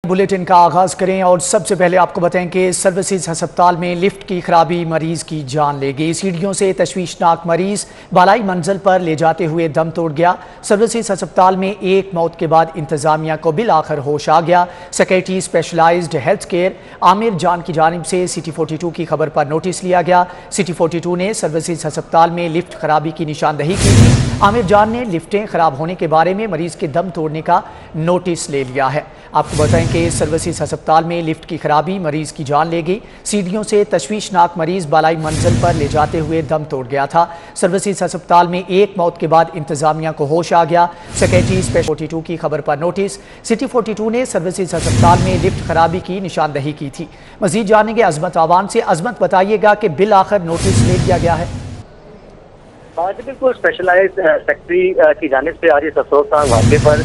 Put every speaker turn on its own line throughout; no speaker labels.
Bulletin का आगाज करें और सबसे पहले आपको बताएं कि सर्विसेज अस्पताल में लिफ्ट की खराबी मरीज की जान ले गई। सीढ़ियों से तशवीशनाक मरीज बालाई मंजिल पर ले जाते हुए दम तोड़ गया। सर्विसेज अस्पताल में एक मौत के बाद इंतजामिया को बिल आखिर होश आ गया। Secretary specialised health care Aamir Jan की जानिब से सिटी 42 की खबर पर नोटिस लिया गया। सिटी 42 ने सर्विसेज अस्पताल में लिफ्ट खराबी की निशानदही की थी। आमिर जान ने लिफ्टें खराब होने के बारे में मरीज के दम तोड़ने का नोटिस ले लिया है। आपको बताएं कि सर्विसेज अस्पताल में लिफ्ट की खराबी मरीज की जान ले गई। सीढ़ियों से तशवीशनाक मरीज बालाई मंजिल पर ले जाते हुए दम तोड़ गया था। सर्विसेज अस्पताल में एक मौत के बाद इंतजामिया को होश आ गया। सेक्रेटरी स्पेशल 42 की खबर पर नोटिस। सिटी 42 ने सर्विसेज अस्पताल में लिफ्ट खराबी की निशानदही की थी। मजीद जानेंगे अजमत आवान से। अजमत, बताइएगा कि बिल आखिर नोटिस ले लिया गया है।
जी बिल्कुल, स्पेशलाइज्ड सेक्रेटरी की जानिब से आज इस अफसोसनाक वाक़े पर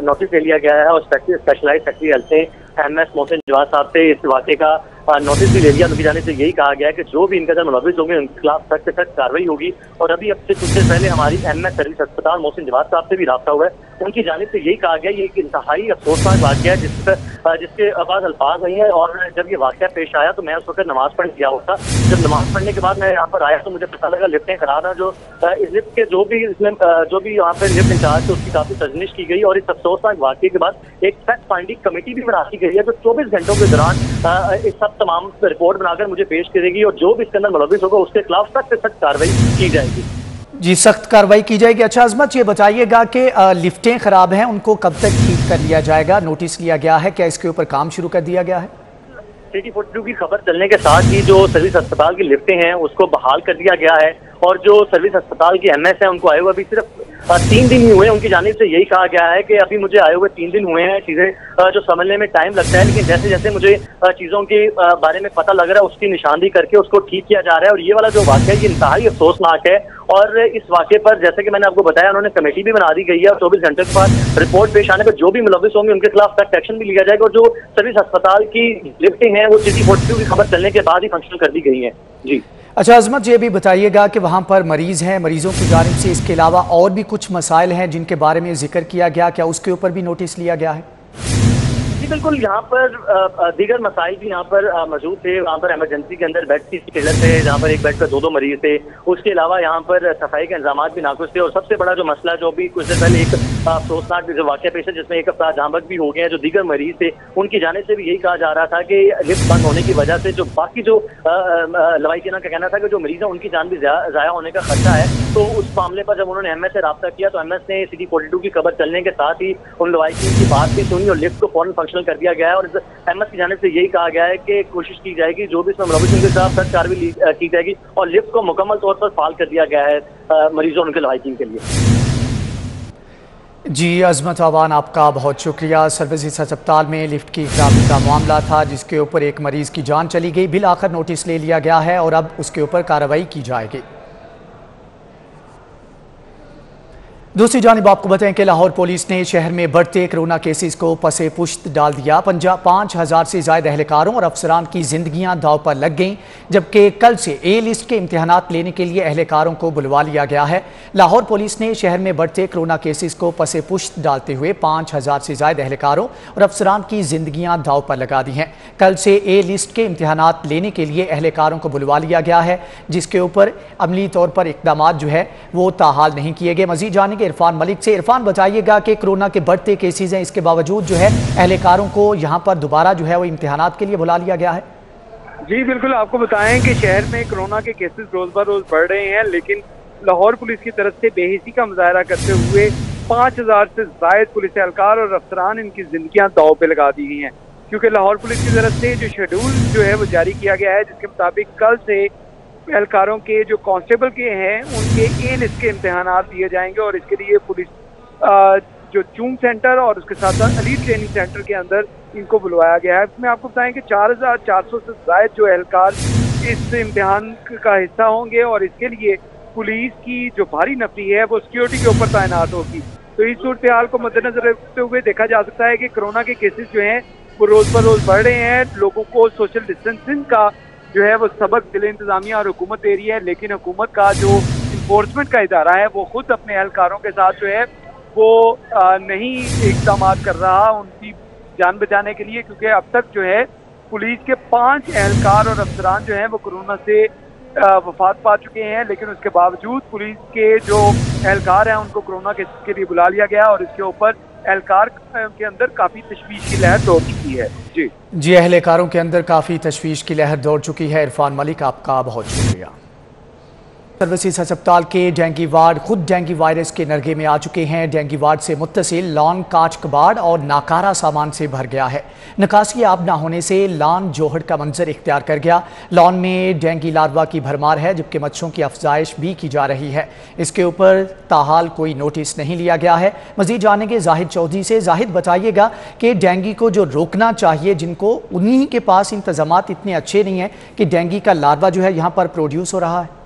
नोटिस ले लिया गया है और स्पेशलाइज्ड सेक्रेटरी हेल्थ ने MS मोहसिन जवाद साहब से इस वाक़े का नोटिस भी ले लिया। उनकी जानिब से यही कहा गया है कि जो भी इनका मुलविस होंगे उनके खिलाफ सख्त से सख्त कार्रवाई होगी। और अभी अब से कुछ देर पहले हमारी MS सर्विस अस्पताल मोहसिन जवाद साहब से भी रब्ता हुआ है। उनकी जानिब से यही कहा गया, ये एक इंतहाई अफसोसनाक वाक़या है जिसके बाद अल्फाज नहीं है। और जब ये वाक़या पेश आया तो मैं उस वक्त नमाज पढ़ने गया होता। जब नमाज पढ़ने के बाद मैं यहाँ पर आया तो मुझे पता लगा लिफ्टें खराब हैं। जो इस लिफ्ट के जो भी यहाँ पर लिफ्ट इंचार्ज थे उसकी काफ़ी तजनीश की गई। और इस अफसोसनाक वाक़े के बाद एक फैक्ट फाइंडिंग कमेटी भी बना दी गई है जो 24 घंटों के दौरान इस सब तमाम रिपोर्ट बनाकर मुझे पेश करेगी और जो भी इसके अंदर मुलविस होगा उसके खिलाफ सख्त से सख्त कार्रवाई की जाएगी।
जी, सख्त कार्रवाई की जाएगी। अच्छा अजमत, ये बताइएगा कि लिफ्टें खराब हैं, उनको कब तक ठीक कर लिया जाएगा? नोटिस लिया गया है, क्या इसके ऊपर काम शुरू कर दिया गया है?
सिटी 42 की खबर चलने के साथ ही जो सर्विस अस्पताल की लिफ्टें हैं उसको बहाल कर दिया गया है। और जो सर्विस अस्पताल की MS है उनको आए हुए अभी सिर्फ 3 दिन ही हुए हैं। उनकी जानिब से यही कहा गया है कि अभी मुझे आए हुए 3 दिन हुए हैं, चीज़ें जो समझने में टाइम लगता है, लेकिन जैसे जैसे मुझे चीज़ों के बारे में पता लग रहा है उसकी निशानदेही करके उसको ठीक किया जा रहा है। और ये वाला जो वाक़या है ये इंतहाई अफसोसनाक है। और इस वाक़े पर जैसे कि मैंने आपको बताया उन्होंने कमेटी भी बना दी गई है और 24 घंटे के बाद रिपोर्ट पेश आने पर जो भी मुलविस होंगे उनके खिलाफ सख्त एक्शन भी लिया जाएगा। और जो सर्विस अस्पताल की लिफ्टें हैं वो सिटी 42 की खबर चलने के बाद ही फंक्शन कर दी गई है। जी
अच्छा अजमत, ये भी बताइएगा कि वहाँ पर मरीज हैं, मरीजों की जानिब से इसके अलावा और भी कुछ मसाइल हैं जिनके बारे में जिक्र किया गया, क्या उसके ऊपर भी नोटिस लिया गया है?
जी बिल्कुल, यहाँ पर दीगर मसाइल भी यहाँ पर मौजूद थे। वहाँ पर इमरजेंसी के अंदर बेड की किल्लत है, जहाँ पर एक बेड पर 2 मरीज थे। उसके अलावा यहाँ पर सफाई के इंतजाम भी नाकुस थे। और सबसे बड़ा जो मसला जो भी कुछ देर पहले एक अफसोसनाक जो वाक़या पेश है जिसमें एक अफराद जहाँ भी हो गए हैं, जो दीगर मरीज थे उनकी जाने से भी यही कहा जा रहा था कि लिफ्ट बंद होने की वजह से जो बाकी जो लवाइकीना का कहना था कि जो मरीज हैं उनकी जान भी ज़ाया होने का खतरा है। तो उस मामले पर जब उन्होंने MS से रब्ता किया तो MS ने सिटी 42 की खबर चलने के साथ ही उन लवाइकीन की बात भी सुनी और लिफ्ट को फौरन फंक्शनल कर दिया गया है। और MS की जानिब से यही कहा गया है कि कोशिश की जाएगी जो भी इसमें मुलविस के खिलाफ सख्त कार्रवाई की जाएगी और लिफ्ट को मुकम्मल तौर पर फाल कर दिया गया है मरीजों और उनके लवाइकीन के लिए।
जी अजमत आवान, आपका बहुत शुक्रिया। सर्विसेज अस्पताल में लिफ्ट की खराबी का मामला था जिसके ऊपर एक मरीज की जान चली गई। बिल आखिर नोटिस ले लिया गया है और अब उसके ऊपर कार्रवाई की जाएगी। दूसरी जानिब आपको बताएं कि लाहौर पुलिस ने शहर में बढ़ते कोरोना केसेस को पसे पुश्त डाल दिया। 5,000 से ज्यादा एहलकारों और अफसरान की जिंदगियां दाव पर लग गईं, जबकि कल से A लिस्ट के इम्तिहानात लेने के लिए एहलकारों को बुलवा लिया गया है। लाहौर पुलिस ने शहर में बढ़ते कोरोना केसेस को पसे पुश्त डालते हुए 5,000 से ज्यादा एहलकारों और अफसरान की जिंदगियां दाव पर लगा दी हैं। कल से A लिस्ट के इम्तिहानात लेने के लिए एहलकारों को बुलवा लिया गया है, जिसके ऊपर अमली तौर पर इकदाम जो है वो ताहाल नहीं किए गए। मजीद जाने इरफान मलिक से। इरफान, बताइएगा कि कोरोना के बढ़ते केसेस हैं, इसके बावजूद जो है एहलकारों को यहां पर दोबारा जो है वो इम्तिहानात के लिए बुला लिया गया है।
जी बिल्कुल, आपको बताएं कि शहर में कोरोना के केसेस रोज ब रोज बढ़ रहे हैं, लेकिन लाहौर पुलिस की तरफ से बेहिसी का मुजाहरा करते हुए 5,000 से ज्यादा पुलिस एहलकार और अफसरान इनकी जिंदगियां दांव पे लगा दी गई हैं। क्योंकि लाहौर पुलिस की तरफ से जो शेड्यूल जो है वो जारी किया गया है, जिसके मुताबिक कल से एहलकारों के जो कांस्टेबल के हैं उनके A लिस्ट के इम्तिहानात दिए जाएंगे। और इसके लिए पुलिस जो चूंग सेंटर और उसके साथ साथ अली ट्रेनिंग सेंटर के अंदर इनको बुलवाया गया है। इसमें आपको बताएं कि 4,400 से ज्यादा जो एहलकार इस इम्तिहान का हिस्सा होंगे और इसके लिए पुलिस की जो भारी नफरी है वो सिक्योरिटी के ऊपर तैनात होगी। तो इस सूरत हाल को मद्देनजर रखते हुए देखा जा सकता है कि कोरोना के केसेस जो हैं वो रोज ब रोज बढ़ रहे हैं। लोगों को सोशल डिस्टेंसिंग का जो है वो सबक जिले इंतजामिया और हुकूमत दे रही है, लेकिन हुकूमत का जो इन्फोर्समेंट का इदारा है वो खुद अपने एहलकारों के साथ जो है वो नहीं इकदाम कर रहा। उनकी जान बचाने के लिए, क्योंकि अब तक जो है पुलिस के 5 एहलकार और अफसरान जो हैं वो कोरोना से वफात पा चुके हैं, लेकिन उसके बावजूद पुलिस के जो एहलकार हैं उनको कोरोना के लिए बुला लिया गया और इसके ऊपर एहलकार के अंदर काफ़ी तशवीश की लहर दौड़ चुकी है। जी
एहलकारों के अंदर काफ़ी तशवीश की लहर दौड़ चुकी है। इरफान मलिक, आपका बहुत शुक्रिया। सर्विसेज अस्पताल के डेंगू वार्ड खुद डेंगू वायरस के नरगे में आ चुके हैं। डेंगू वार्ड से मुत्तसिल लॉन कांच कबाड़ और नाकारा सामान से भर गया है। निकासी आब ना होने से लॉन जोहड़ का मंजर इख्तियार कर गया। लॉन में डेंगू लार्वा की भरमार है, जबकि मच्छरों की अफजाइश भी की जा रही है। इसके ऊपर ताहाल कोई नोटिस नहीं लिया गया है। मजीद जानेंगे जाहिद चौधरी से। जाहिद, बताइएगा कि डेंगू को जो रोकना चाहिए, जिनको उन्हीं के पास इंतजामात इतने अच्छे नहीं हैं कि डेंगू का लार्वा जो है यहाँ पर प्रोड्यूस हो रहा है।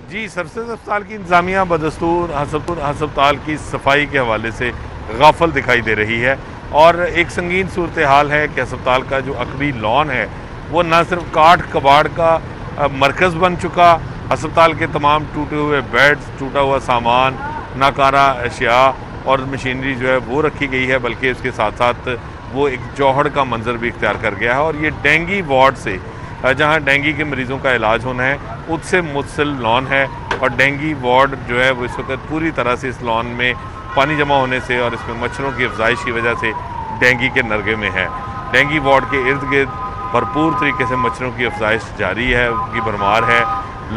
जी, सर्विसेज अस्पताल की इंतजामिया बदस्तूर अस्पताल की सफाई के हवाले से गाफिल दिखाई दे रही है और एक संगीन सूरत हाल है कि अस्पताल का जो अकबी लॉन है वो न सिर्फ काट कबाड़ का मरकज़ बन चुका, अस्पताल के तमाम टूटे हुए बेड्स, टूटा हुआ सामान, नाकारा अशिया और मशीनरी जो है वो रखी गई है, बल्कि उसके साथ साथ वो एक जौहड़ का मंजर भी इख्तियार कर गया है। और ये डेंगू वार्ड से, जहाँ डेंगू के मरीज़ों का इलाज होना है, उससे मुत्तसिल लॉन है और डेंगू वार्ड जो है वो इस वक्त पूरी तरह से इस लॉन में पानी जमा होने से और इसमें मच्छरों की अफजाइश की वजह से डेंगू के नरगे में है। डेंगू वार्ड के इर्द गिर्द भरपूर तरीके से मच्छरों की अफजाइश जारी है, उनकी भरमार है,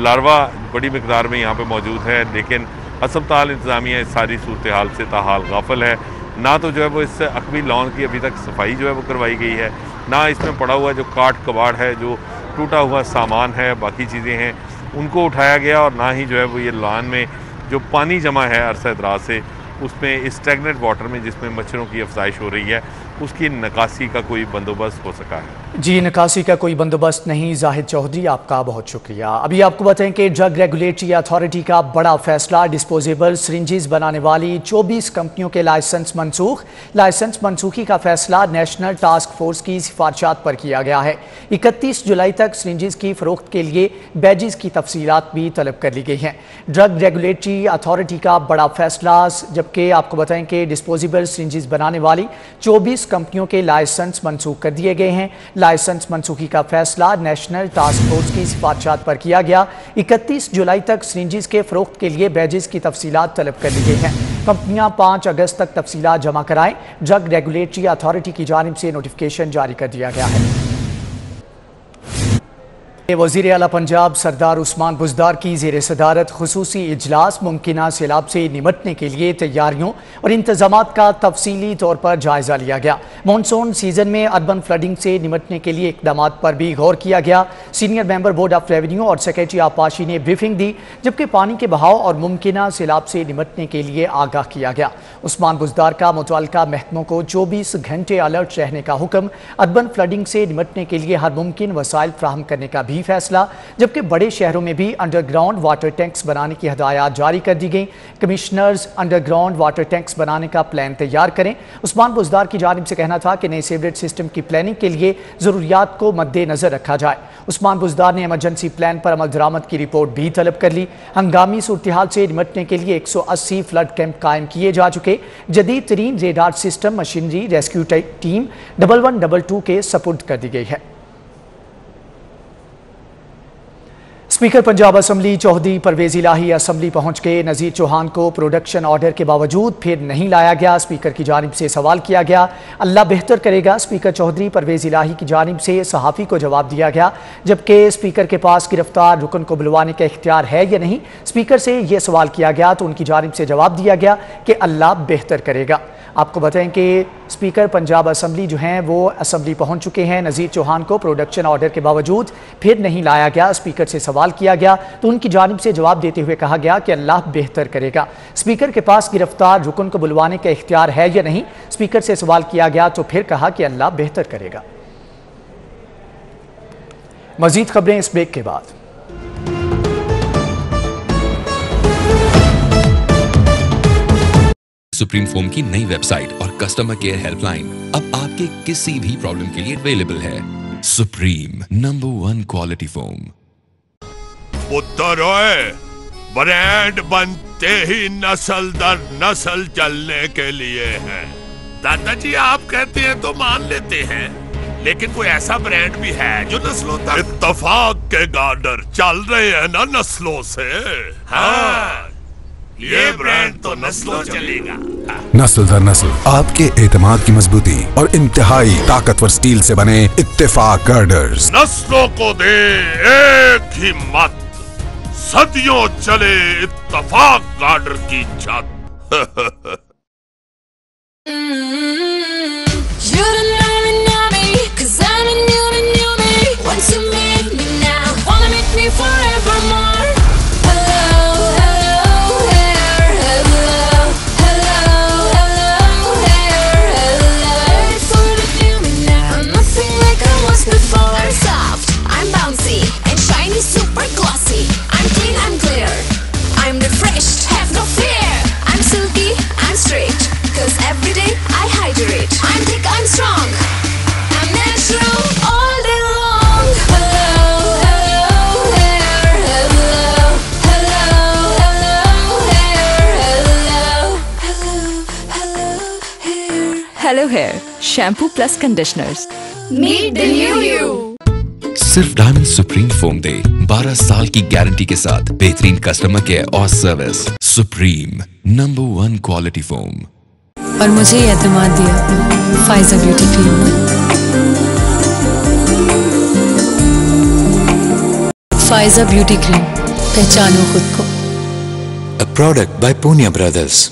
लार्वा बड़ी मकदार में यहाँ पर मौजूद है, लेकिन अस्पताल इंतजामिया इस सारी सूरत हाल से ताहाल गाफिल है। ना तो जो है वो इस अकबी लॉन की अभी तक सफाई जो है वो करवाई गई है, ना इसमें पड़ा हुआ जो काट कबाड़ है, जो टूटा हुआ सामान है, बाकी चीज़ें हैं, उनको उठाया गया, और ना ही जो है वो ये लॉन में जो पानी जमा है अरसा दराज से, उसमें स्टैगनेंट वाटर में जिसमें मच्छरों की अफजाइश हो रही है, उसकी निकासी का कोई बंदोबस्त हो सका है।
जी, निकासी का कोई बंदोबस्त नहीं। जाहिद चौधरी, आपका बहुत शुक्रिया। अभी आपको बताएं कि ड्रग रेगुलेटरी अथॉरिटी का बड़ा फैसला, डिस्पोजेबल सिरिंजेस बनाने वाली 24 कंपनियों के लाइसेंस मनसूख। लाइसेंस मनसूखी का फैसला नेशनल टास्क फोर्स की सिफारिशात पर किया गया है। 31 जुलाई तक सिरिंजेस की फरोख्त के लिए बैजेस की तफसीलात भी तलब कर ली गई हैं। ड्रग रेगुलेटरी अथॉरिटी का बड़ा फैसला, जबकि आपको बताएं कि डिस्पोजेबल सिरिंजेस बनाने वाली 24 कंपनियों के लाइसेंस मनसूख कर दिए गए हैं। लाइसेंस मनसूखी का फैसला नेशनल टास्क फोर्स की सिफारिशात पर किया गया। 31 जुलाई तक सिरिंजेस के फरोख्त के लिए बैजेस की तफसीलात तलब कर ली गई हैं। कंपनियां 5 अगस्त तक तफसीलात जमा कराएं। ड्रग रेगुलेटरी अथॉरिटी की जानिब से नोटिफिकेशन जारी कर दिया गया है। वज़ीर आला पंजाब सरदार उस्मान बुज़दार की ज़ेर सदारत खुसूसी इजलास मुमकिना सैलाब से निमटने के लिए तैयारियों और इंतजामात का तफसीली तौर पर जायज़ा लिया गया। मानसून सीजन में अर्बन फ्लडिंग से निमटने के लिए इक़दामात पर भी गौर किया गया। Senior member board of revenue और सेक्रेटरी आपाशी ने ब्रीफिंग दी, जबकि पानी के बहाव और मुमकिना सैलाब से निमटने के लिए आगाह किया गया। उस्मान बुज़दार का मुतल्लिका महकमों को 24 घंटे अलर्ट रहने का हुक्म। अर्बन फ्लडिंग से निमटने के लिए हर मुमकिन वसाइल फ्राहम करने का भी फैसला, जबकि बड़े शहरों में भी अंडरग्राउंड वाटर टैंक्स बनाने की हदायत जारी कर दी गई। कमिश्नर्स अंडरग्राउंड वाटर टैंक्स बनाने का प्लान तैयार करें। उस्मान बुज़दार की जानिब से कहना था कि नए सीवरेज सिस्टम की प्लानिंग के लिए ज़रूरियात को मद्देनजर रखा जाए। उस्मान बुज़दार ने इमरजेंसी प्लान पर अमल दरामद की रिपोर्ट भी तलब कर ली। हंगामी सूरत हाल से निमटने के लिए 180 फ्लड कैंप कायम किए जा चुके। जदीद तरीन radar system, machinery, rescue team 1122 के सपुर्द कर दी गई है। स्पीकर पंजाब असम्बली चौधरी परवेज़ इलाही असम्बली पहुंच के नज़ीर चौहान को प्रोडक्शन ऑर्डर के बावजूद फिर नहीं लाया गया। स्पीकर की जानिब से सवाल किया गया, अल्लाह बेहतर करेगा। स्पीकर चौधरी परवेज़ इलाही की जानिब से सहाफ़ी को जवाब दिया गया, जबकि स्पीकर के पास गिरफ्तार रुकन को बुलवाने का इख्तियार है या नहीं। स्पीकर से यह सवाल किया गया तो उनकी जानिब से जवाब दिया गया कि अल्लाह बेहतर करेगा। आपको बताएं कि स्पीकर पंजाब असम्बली जो हैं वो असम्बली पहुंच चुके हैं। नज़ीर चौहान को प्रोडक्शन ऑर्डर के बावजूद फिर नहीं लाया गया। स्पीकर से सवाल किया गया तो उनकी जानिब से जवाब देते हुए कहा गया कि अल्लाह बेहतर करेगा। स्पीकर के पास गिरफ्तार रुकन को बुलवाने का इख्तियार है या नहीं। स्पीकर से सवाल किया गया तो फिर कहा कि अल्लाह बेहतर करेगा। मजीद खबरें इस ब्रेक के बाद।
सुप्रीम फोम की नई वेबसाइट और कस्टमर केयर हेल्पलाइन अब आपके किसी भी प्रॉब्लम के लिए अवेलेबल है। Supreme number 1 quality foam.
पुत्र ब्रांड बनते ही नस्ल दर नस्ल चलने के लिए है। दादाजी आप कहते हैं तो मान लेते हैं, लेकिन कोई ऐसा ब्रांड भी है जो नस्लों तक। इत्तेफाक के गार्डर चल रहे हैं ना नस्लों से। हाँ, ये ब्रांड तो नस्लों चलेगा।
नस्ल दर नस्ल आपके एतमाद की मजबूती और इंतहाई ताकतवर स्टील से बने इत्तेफाक गार्डर्स।
नस्लों को दे एक ही मत, सदियों चले इत्तेफाक गार्डर की छत।
Hello hair shampoo plus conditioners.
Meet the new you।
सिर्फ डायमंड सुप्रीम फोम दे 12 साल की गारंटी के साथ बेहतरीन कस्टमर केयर और service. Supreme number 1 quality foam.
और मुझे ये एतमाद दिया फाइजा ब्यूटी क्रीम ने। फाइजा ब्यूटी क्रीम, पहचानो खुद को।
A product by Punya Brothers।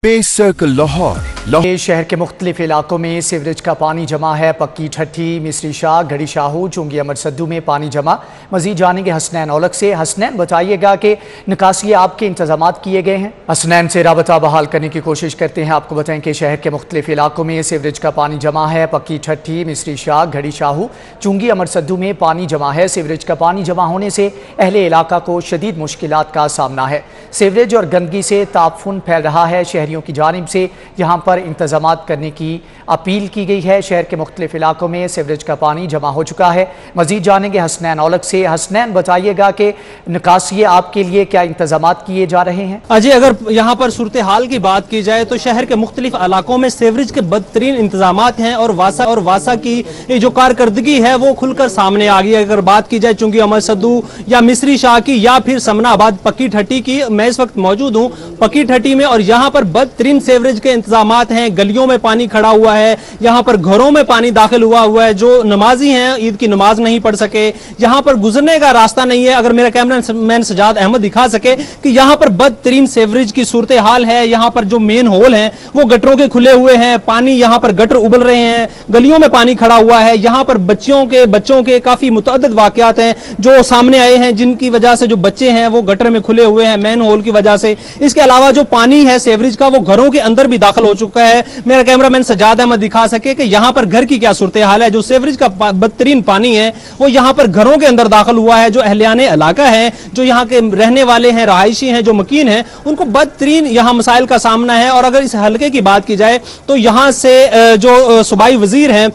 Pace circle Lahore.
शहर के मुख्तलिफ इलाकों में सीवरेज का पानी जमा है। पक्की ठट्ठी, मिस्री शाह, घड़ी शाहू, चुंगी अमर सद्दू में पानी जमा। मजीद जानेंगे हसनैन औलख से। हसनैन, बताइएगा कि निकासी आपके इंतजाम किए गए हैं? हसनैन से राबता बहाल करने की कोशिश करते हैं। आपको बताएं कि शहर के मुख्तलिफ इलाकों में सीवरेज का पानी जमा है। पक्की ठट्ठी, मिस्री शाह, घड़ी शाहू, चुंगी अमर सद्दू में पानी जमा है। सीवरेज का पानी जमा होने से अहले इलाका को शदीद मुश्किलात का सामना है। सीवरेज और गंदगी से ताफुन फैल रहा है। शहरियों की जानिब से यहाँ पर इंतजामात करने की अपील की गई है। शहर के मुख्तलिफ इलाकों में सीवरेज का पानी जमा हो चुका है। मजीद जानेंगे हसनैन औलख से। हसनैन, बताइएगा कि निकासी आपके लिए क्या इंतजामात किए जा रहे हैं?
अजय, अगर यहाँ पर सूरत हाल की बात की जाए तो शहर के मुख्तलिफ इलाकों में सीवरेज के बदतरीन इंतजामात हैं और वासा की जो कारकर्दगी है वो खुलकर सामने आ गई है। अगर बात की जाए चुंगी अमर सद्दू या मिस्री शाह की या फिर समनाबाद पक्की ठट्टी की, मैं इस वक्त मौजूद हूँ पक्की ठट्टी में और यहाँ पर बदतरीन सीवरेज के इंतजामात हैं। गलियों में पानी खड़ा हुआ है, यहाँ पर घरों में पानी दाखिल हुआ है। जो नमाजी हैं ईद की नमाज नहीं पढ़ सके, यहाँ पर गुजरने का रास्ता नहीं है। अगर मेरा कैमरामैन सजाद अहमद दिखा सके कि यहाँ पर बदतरीन सीवरेज की सूरत हाल है। यहाँ पर जो मेन होल हैं वो गटरों के खुले हुए हैं, पानी यहाँ पर गटर उबल रहे हैं, गलियों में पानी खड़ा हुआ है। यहाँ पर बच्चों के काफी मुतअद्दिद वाकयात हैं जो सामने आए हैं, जिनकी वजह से जो बच्चे हैं वो गटर में खुले हुए हैं मेन होल की वजह से। इसके अलावा जो पानी है सीवरेज का वो घरों के अंदर भी दाखिल हो चुका है। मेरा कैमरामैन सजाद अहमद दिखा सके कि यहाँ पर घर की क्या सूरत हाल है। जो सीवरेज का बदतरीन पानी है वो यहाँ पर घरों के अंदर दाखिल हुआ है। जो अहलियाने इलाका है, जो यहाँ के रहने वाले हैं, रहायशी हैं, जो मकीन हैं, उनको बदतरीन यहाँ मसाइल का सामना है। और अगर इस हल्के की बात की जाए तो यहाँ से जो सूबाई वजीर हैं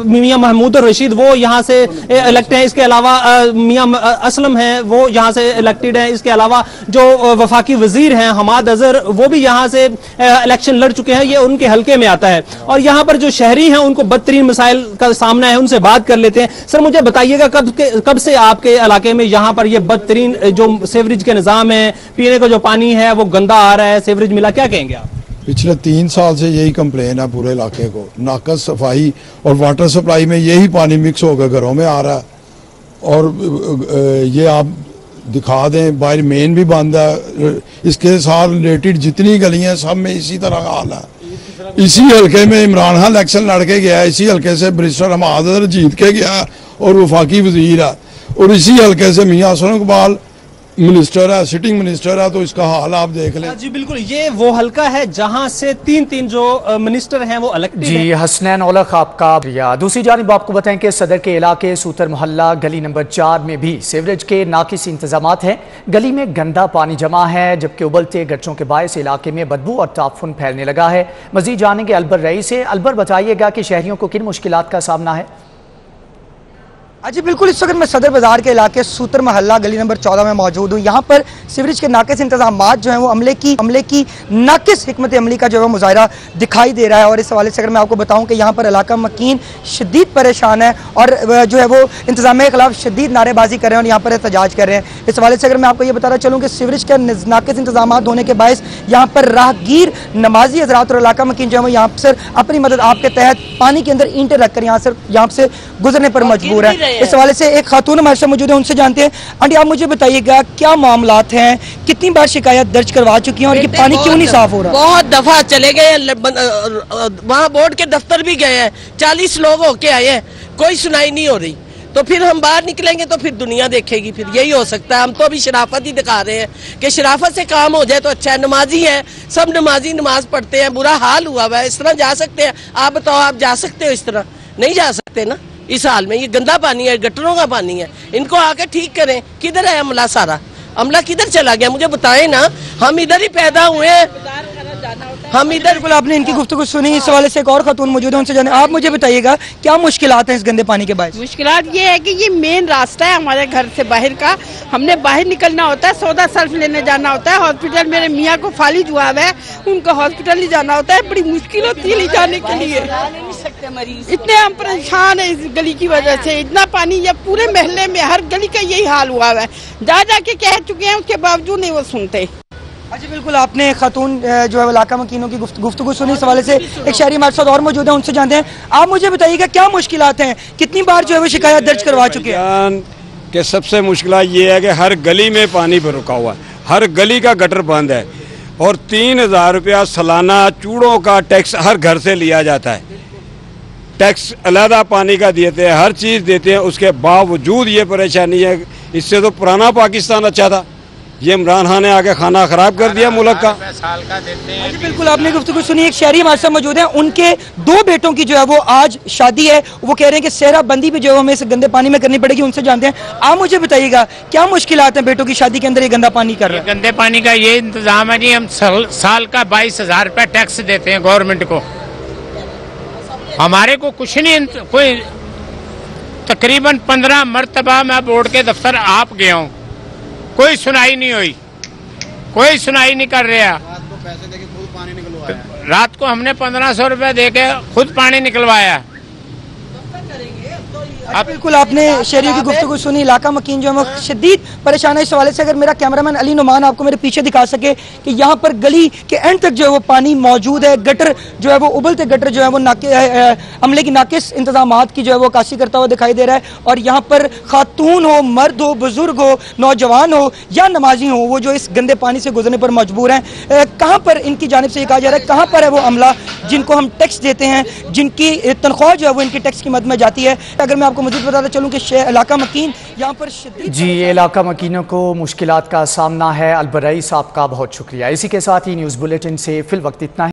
मियां महमूद रशीद वो यहाँ से इलेक्ट हैं। इसके अलावा मियां असलम हैं वो यहाँ से इलेक्टेड हैं। इसके अलावा जो वफाकी वजीर हैं हमाद अजहर वो भी यहाँ से इलेक्शन लड़ चुके हैं। ये उनके हल्के में आता है। और यहाँ पर जो शहरी हैं उनको बदतरीन मसाइल का सामना है। उनसे बात कर लेते हैं। सर, मुझे बताइएगा कब से आपके इलाके में यहाँ पर ये बदतरीन जो सीवरेज के निज़ाम है, पीने का जो पानी है वो गंदा आ रहा है, सीवरेज मिला, क्या कहेंगे आप?
पिछले 3 साल से यही कंप्लेन है पूरे इलाके को। नाकस सफाई और वाटर सप्लाई में यही पानी मिक्स होकर घरों में आ रहा है। और ये आप दिखा दें, बाहर मेन भी बंद है। इसके साथ रिलेटेड जितनी गलियां सब में इसी तरह का हाल है। इसी हल्के में इमरान खान इलेक्शन लड़के गया, इसी हल्के से बैरिस्टर हमाद अजहर जीत के गया और वफाकी वजीर है। और इसी हल्के से मियां असलम इकबाल मिनिस्टर है, सिटिंग मिनिस्टर है। तो इसका हाल आप देख लें।
जी बिल्कुल, ये वो हल्का है जहां से तीन जो मिनिस्टर हैं वो इलेक्टेड हैं।
जी हसनैन औलख, आपका प्रिया। दूसरी जानिब आपको बताएं कि सदर के इलाके सूतर मोहल्ला गली नंबर 4 में भी सीवरेज के नाकिस इंतजामात हैं। गली में गंदा पानी जमा है, जबकि उबलते गटरों के बायस इलाके में बदबू और ताफुन फैलने लगा है। मजीद जानेंगे अलबर रईस से। अलबर, बताइएगा कि शहरियों को किन मुश्किलात का सामना है?
जी बिल्कुल, इस वक्त मैं सदर बाजार के इलाके सूत्र महल्ला गली नंबर 14 में मौजूद हूँ। यहाँ पर सीवरेज के नाकिस इंतजामात जो हैं वो अमले की नाकिस हिकमत अमली का जो है मुजाहरा दिखाई दे रहा है। और इस हवाले से अगर मैं आपको बताऊँ कि यहाँ पर इलाका मकीन शदीद परेशान है और जो है वो इंतजाम के खिलाफ शदीद नारेबाजी कर रहे हैं और यहाँ पर एहतजाज कर रहे हैं। इस हवाले से अगर मैं आपको ये बताना चलूँ कि सीवरेज के नाकिस इंतजाम होने के बायस यहाँ पर राहगीर नमाजी हजरात और इलाका मकीन जो है यहाँ पर अपनी मदद आपके तहत पानी के अंदर ईंटें रखकर यहाँ से गुजरने पर मजबूर है। इस हवाले से एक खातून हमारे साथ मौजूद है, उनसे जानते हैं। आंटी, आप मुझे बताइएगा क्या मामलात हैं, कितनी बार शिकायत दर्ज करवा चुकी हैं और ये पानी क्यों नहीं साफ हो रहा?
बहुत दफा चले गए, वहाँ बोर्ड के दफ्तर भी गए हैं, 40 लोग होके आए हैं, कोई सुनाई नहीं हो रही। तो फिर हम बाहर निकलेंगे तो फिर दुनिया देखेगी, फिर यही हो सकता है। हम तो अभी शराफत ही दिखा रहे हैं कि शराफत से काम हो जाए तो अच्छा है। नमाजी है, सब नमाजी नमाज पढ़ते हैं, बुरा हाल हुआ हुआ है। इस तरह जा सकते हैं? आप बताओ, आप जा सकते हो? इस तरह नहीं जा सकते ना। इस हाल में ये गंदा पानी है, गटरों का पानी है, इनको आके ठीक करें। किधर है अमला? सारा अमला किधर चला गया? मुझे बताएं ना, हम इधर ही पैदा हुए हैं, हम इधर।
बिल्कुल, आपने इनकी गुफ्तगू सुनी। इस हवाले से एक और खातून मौजूद है, उनसे जाने। आप मुझे बताइएगा क्या मुश्किलात हैं इस गंदे पानी के बाद?
मुश्किलात ये है कि ये मेन रास्ता है हमारे घर से बाहर का, हमने बाहर निकलना होता है, सौदा सर्फ लेने जाना होता है, हॉस्पिटल मेरे मियाँ को फालिज हुआ है, उनको हॉस्पिटल ही जाना होता है, बड़ी मुश्किल होती है ले जाने के लिए। इतने हम परेशान है इस गली की वजह से, इतना पानी ये पूरे मोहल्ले में हर गली का यही हाल हुआ है। जा के कह चुके हैं, उसके बावजूद नहीं वो सुनते।
अच्छा बिल्कुल, आपने खातून जो है इलाका मकीनों की गुफ्तगू सुनी। इस हवाले से एक शहरी हमारे साथ और मौजूद है, उनसे जानते हैं। आप मुझे बताइएगा क्या मुश्किलात हैं, कितनी बार जो है वो शिकायत दर्ज करवा चुके हैं?
कि सबसे मुश्किल ये है कि हर गली में पानी रुका हुआ है, हर गली का गटर बंद है और 3000 रुपया सालाना चूड़ों का टैक्स हर घर से लिया जाता है। टैक्स अलहदा पानी का देते हैं, हर चीज़ देते हैं, उसके बावजूद ये परेशानी है। इससे तो पुराना पाकिस्तान अच्छा था, ये इमरान खान ने आके खाना खराब कर दिया मुल्क का।
बिल्कुल, आपने गुफ्तगू सुनी। एक शहरी हमारे साथ मौजूद है, उनके 2 बेटों की जो है वो आज शादी है। वो कह रहे हैं कि सेहरा बंदी भी जो है हमें इस गंदे पानी में करनी पड़ेगी। उनसे जानते हैं। आप मुझे बताइएगा क्या मुश्किलात हैं बेटों की शादी के अंदर ये गंदा पानी कर रहे हैं?
गंदे पानी का ये इंतजाम है जी, हम साल का 22,000 रुपया टैक्स देते हैं गवर्नमेंट को, हमारे को कुछ नहीं। कोई तकरीबन 15 मरतबा मैं बोर्ड के दफ्तर आप गया हूँ, कोई सुनाई नहीं हुई, कोई सुनाई नहीं कर रहा। रात को हमने 1500 रुपए दे के खुद पानी निकलवाया।
अब बिल्कुल, आपने शहरियों की गुफ्तगू सुनी। इलाका मकीन जो है वो शदीद परेशान है। इस हवाले से अगर मेरा कैमरामैन अली नुमान आपको मेरे पीछे दिखा सके कि यहाँ पर गली के एंड तक जो है वो पानी मौजूद है। गटर जो है वो उबलते गटर जो है वो अमले की नाकिस इंतजामात की जो है वो अक्कासी करता हुआ दिखाई दे रहा है। और यहाँ पर खातून हो, मर्द हो, बुजुर्ग हो, नौजवान हो या नमाजी हो, वो जो इस गंदे पानी से गुजरने पर मजबूर हैं। कहाँ पर इनकी जानिब से ये कहा जा रहा है, कहाँ पर है वो अमला जिनको हम टैक्स देते हैं, जिनकी तनख्वाह जो है वो इनकी टैक्स की मद में जाती है? अगर मैं आपको मज़ीद बताता चलूँ कि इलाका मकीन यहाँ पर
जी, इलाका मकीनों को मुश्किलात का सामना है। अलबरई साहब का बहुत शुक्रिया। इसी के साथ ही न्यूज़ बुलेटिन से फिल वक्त इतना है।